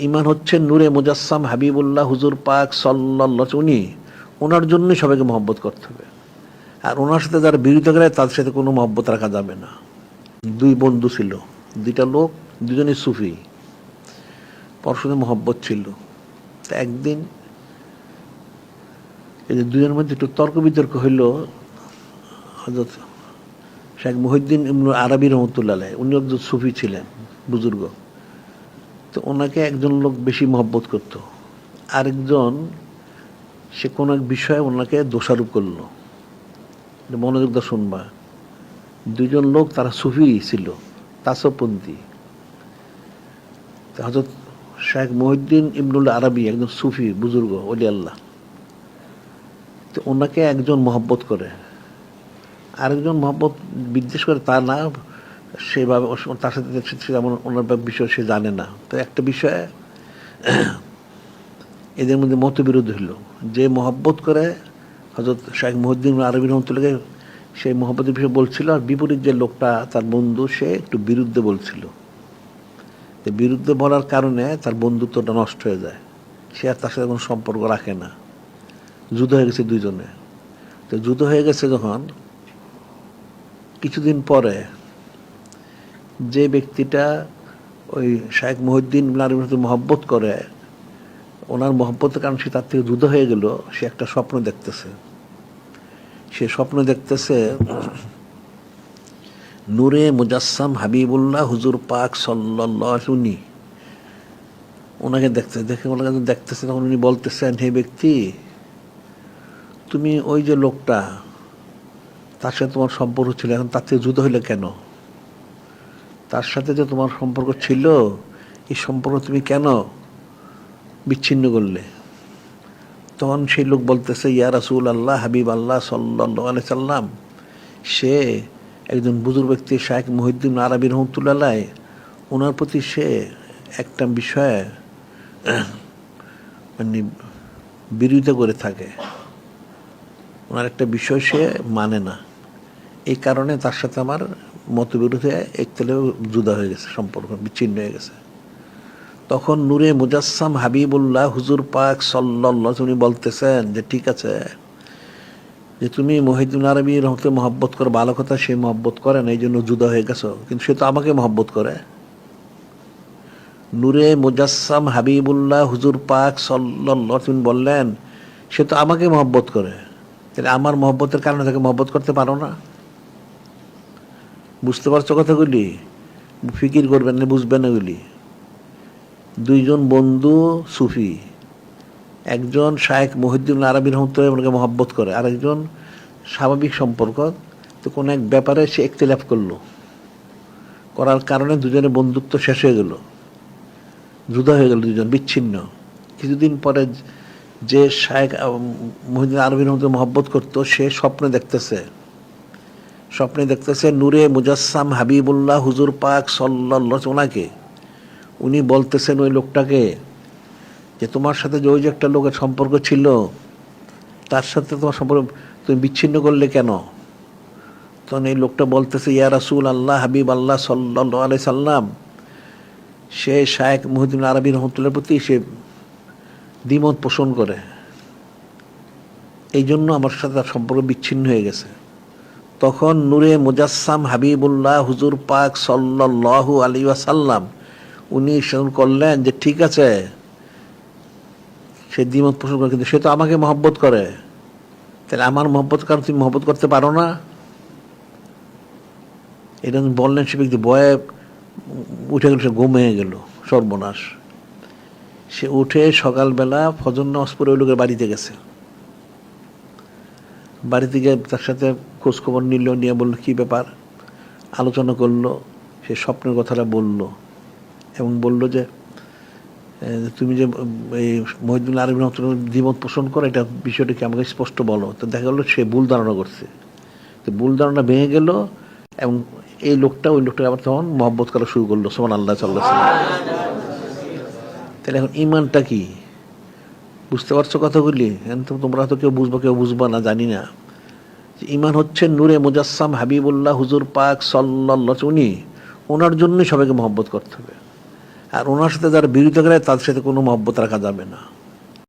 ইমান হচ্ছে নূরে মুজাসসাম হাবিবুল্লাহ হুজুর পাক সাল্লাল্লাহু উনি, ওনার জন্যই সবাইকে মহব্বত করতে হবে। আর ওনার সাথে যারা বিরোধিতা করে তাদের সাথে কোনো মহব্বত রাখা যাবে না। দুই বন্ধু ছিল, দুইটা লোক, দুজনই সুফি, পরস্পরের মহব্বত ছিল। তা একদিন এই যে দুজনের মধ্যে একটু তর্ক বিতর্ক হইল। হযরত শেখ মুহিউদ্দিন ইবনে আরবি রহমতুল্লাহ আলাইহি, উনি একজন সুফি ছিলেন, বুজুর্গ। তো ওনাকে একজন লোক বেশি মহব্বত করত, আরেকজন সে কোনো এক বিষয়ে ওনাকে দোষারোপ করলো। মনোযোগ দিয়ে শুনবা, দুইজন লোক তারা সুফি ছিল, তাসবপন্থী। হযরত শেখ মুহিউদ্দিন ইবনুল আরবি একজন সুফি বুজুর্গ ওলি আল্লাহ। তো ওনাকে একজন মহব্বত করে, আরেকজন মহব্বত বিদ্বেষ করে তা না, সেভাবে তার সাথে যেমন ওনার বিষয় সে জানে না। তো একটা বিষয়ে এদের মধ্যে মতবিরোধ হইল। যে মহব্বত করে হযরত শেখ মুহিউদ্দিন আরবি রহমতুল্লাহকে, সেই মহব্বতের বিষয়ে বলছিল, আর বিপরীত যে লোকটা তার বন্ধু সে একটু বিরুদ্ধে বলছিল। তো বিরুদ্ধে বলার কারণে তার বন্ধুত্বটা নষ্ট হয়ে যায়, সে আর তার সাথে কোনো সম্পর্ক রাখে না। যুদ্ধ হয়ে গেছে দুইজনে। তো যুদ্ধ হয়ে গেছে যখন, কিছুদিন পরে যে ব্যক্তিটা ওই শেখ মুহিউদ্দিন আরবি মহব্বত করে, ওনার মহব্বতের কারণে সে তার থেকে যুদ্ধ হয়ে গেল, সে একটা স্বপ্ন দেখতেছে। সে স্বপ্ন দেখতেছে নূরে মুজাসসাম হাবিবুল্লাহ হুজুর পাক সাল্লাল্লাহু উনি, ওনাকে ওনাকে দেখতেছে। তখন উনি বলতেছেন, হে ব্যক্তি, তুমি ওই যে লোকটা, তার সাথে তোমার সম্পর্ক ছিল, এখন তার থেকে যুদ্ধ হইলে কেন? তার সাথে যে তোমার সম্পর্ক ছিল, এই সম্পর্ক তুমি কেন বিচ্ছিন্ন করলে? তখন সেই লোক বলতেছে, ইয়া রাসূল আল্লাহ, হাবিব আল্লাহ সাল্লাল্লাহু আলাইহি সাল্লাম, সে একজন বুজুর্গ ব্যক্তি শেখ মুহিউদ্দিন আরবি রহমতুল্লাহ আলাইহি, ওনার প্রতি সে একটা বিষয়ে মানে বিরোধিতা করে থাকে, ওনার একটা বিষয় সে মানে না। এই কারণে তার সাথে আমার মতবিরোধে একতলে জুদা হয়ে গেছে, সম্পর্ক বিচ্ছিন্ন হয়ে গেছে। তখন নূরে মুজাসসাম হাবিবুল্লাহ হুজুর পাক সাল্লাল্লাহু উনি বলতেছেন যে ঠিক আছে, যে তুমি মুহিউদ্দিন আরবি রহমতে মহব্বত করে, ভালো কথা, সে মহব্বত করে না, এই জন্য জুদা হয়ে গেছো, কিন্তু সে তো আমাকে মহব্বত করে। নূরে মুজাসসাম হাবিবুল্লাহ হুজুর পাক সাল্লাল্লাহু তিনি বললেন, সে তো আমাকে মহব্বত করে, তাহলে আমার মহব্বতের কারণে তাকে মহব্বত করতে পারো না? বুঝতে পারছো কথাগুলি? ফিকির করবেন না, বুঝবেন এগুলি। দুইজন বন্ধু সুফি, একজন শায়েখ মুহিউদ্দিন আরবি রহমতুল্লাহ ওনাকে মহব্বত করে, আরেকজন স্বাভাবিক সম্পর্ক। তো কোনো এক ব্যাপারে সে ইখতিলাফ করার কারণে দুজনের বন্ধুত্ব শেষ হয়ে গেল, যুদ্ধ হয়ে গেল, দুজন বিচ্ছিন্ন। কিছুদিন পরে যে শায়েখ মুহিউদ্দিন আরবি রহমতুল্লাহ মহব্বত করতো, সে স্বপ্নে দেখতেছে নূরে মুজাসসাম হাবিবুল্লাহ হুজুর পাক সাল্লাল্লাহু ওনাকে। উনি বলতেছেন ওই লোকটাকে যে তোমার সাথে যে ওই যে একটা লোকের সম্পর্ক ছিল, তার সাথে তোমার সম্পর্ক তুমি বিচ্ছিন্ন করলে কেন? তখন এই লোকটা বলতেছে, ইয়া রাসূল আল্লাহ, হাবিব আল্লাহ সাল্লাল্লাহু আলাইহি সাল্লাম, সে শায়েখ মুহিউদ্দিন আরবি রহমতুল্লাহর প্রতি সে দ্বিমত পোষণ করে, এই জন্য আমার সাথে তার সম্পর্ক বিচ্ছিন্ন হয়ে গেছে। তখন নূরে মুজাসসাম হাবিবুল্লাহ হুজুর পাক সাল্লাল্লাহু আলাইহি ওয়াসাল্লাম উনি স্মরণ করলেন যে ঠিক আছে, সে দ্বিমত পোষণ করে, কিন্তু সে তো আমাকে মহব্বত করে, তাহলে আমার মহব্বত কারণ তুমি মহব্বত করতে পারো না? এটা বললেন, সে ব্যক্তি ভয়ে উঠে গেল, সে ঘুম হয়ে গেল, সর্বনাশ। সে উঠে সকালবেলা ফজর নামাজ পড়ে ওই লোকের বাড়িতে গেছে। বাড়িতে গিয়ে তার সাথে খোঁজখবর নিয়ে বলল কী ব্যাপার, আলোচনা করলো, সে স্বপ্নের কথাটা বলল এবং বলল যে তুমি যে এই মুহিউদ্দিন আরবি রহমতুল্লাহ দ্বিমত পোষণ করো, এটা বিষয়টা কি আমাকে স্পষ্ট বলো। তো দেখা গেলো সে ভুল ধারণা করছে। তো ভুল ধারণা ভেঙে গেল এবং এই লোকটা ওই লোকটাকে আবার তখন মহব্বত করা শুরু করলো। সুবহানাল্লাহ সাল্লাল্লাহু আলাইহি ওয়াসাল্লাম। তাহলে এখন ইমানটা কি? বুঝতে পারছো কথাগুলি? তোমরা তো কেউ বুঝবা না, জানি না। ইমান হচ্ছে নূরে মুজাসসাম হাবিবুল্লাহ হুজুর পাক সাল্লাল্লাহু উনি, ওনার জন্যই সবাইকে মহব্বত করতে হবে। আর ওনার সাথে যারা বিরোধিতা করে তাদের সাথে কোনো মহব্বত রাখা যাবে না।